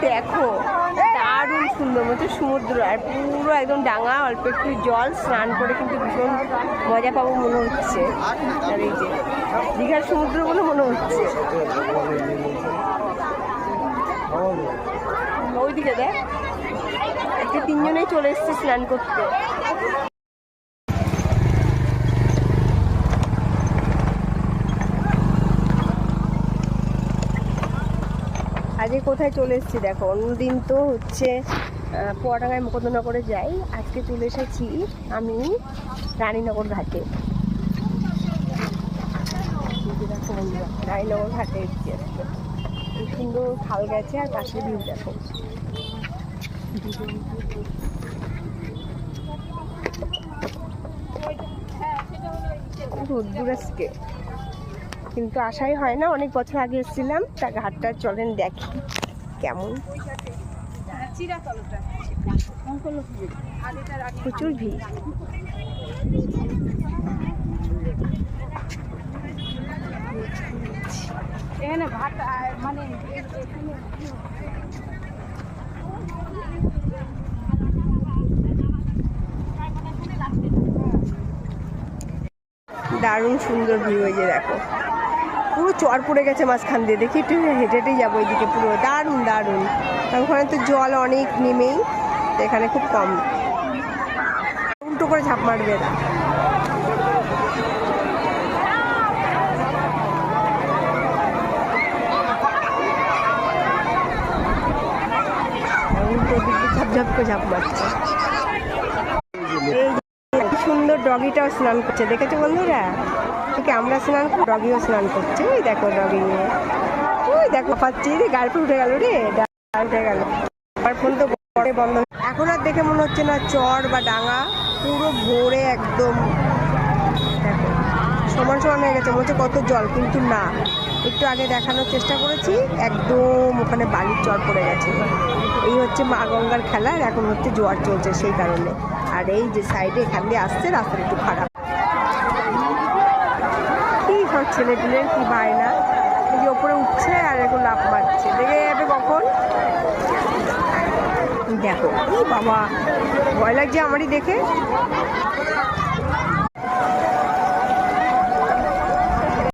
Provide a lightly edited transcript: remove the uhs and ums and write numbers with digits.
দেখো দারুণ সুন্দর মতো সমুদ্র, আর পুরো একদম ডাঙা, অল্প একটু জল, স্নান করে কিন্তু ভীষণ মজা পাবো মনে হচ্ছে। আর এই যে দীঘার সমুদ্র বলে মনে হচ্ছে। ওইদিকে দেখ, আজকে তিনজনেই চলে এসছে স্নান করতে। আজকে কোথায় চলে এসেছি দেখো, অন্যদিন তো হচ্ছে পোয়াডাঙ্গায় মুকুন্দনগরে যাই, আজকে চলে এসেছি আমি রানীনগর ঘাটে। দেখো বন্ধুরা, রানীনগর ঘাটে এসেছি আজকে। খুব সুন্দর খাল গেছে, আর পাশে ভিউ দেখো। রোদ্দুর আজকে, কিন্তু আশাই হয় না। অনেক বছর আগে এসেছিলাম, তা ঘাটটা চলেন দেখি কেমন। প্রচুর ভিড়। এখানে ভাত মানে দারুণ সুন্দর ভিউ হয়েছে দেখো, পুরো চর পড়ে গেছে মাঝখান দিয়ে। দেখি একটু হেঁটে হেঁটে যাবো এদিকে, পুরো দারুণ দারুণ। ওখানে তো জল অনেক নেমেই, এখানে খুব কম। উল্টো করে ঝাঁপ মারবে না। উল্টো দিকে ঝাপঝাপ করে ঝাঁপ মারছে। এই সুন্দর ডগিটাও স্নান করছে, দেখেছো বন্ধুরা? তোকে আমরা স্নান করি, ডগিও স্নান করছে। ওই দেখো ডগি নিয়ে, ওই দেখো পাচ্ছি রে, গাড়ি উঠে গেল রে, উঠে গেল। আমার ফোন তো বন্ধ। এখন আর দেখে মনে হচ্ছে না চর বা ডাঙা, পুরো ভোরে একদম দেখো সমান সমান হয়ে গেছে, মনে হচ্ছে কত জল, কিন্তু না। একটু আগে দেখানোর চেষ্টা করেছি, একদম ওখানে বালির চর পড়ে গেছে। এই হচ্ছে মা গঙ্গার খেলা, আর এখন হচ্ছে জোয়ার চলছে সেই কারণে। আর এই যে সাইডে এখান দিয়ে আসছে, রাস্তাটা একটু খারাপ। কি সব ছেলেপিলের কি বায়না, এই যে ওপরে উঠছে আর এখন লাফ মারছে, দেখে যাবে কখন। দেখো এই বাবা, ভয় লাগছে আমারই দেখে।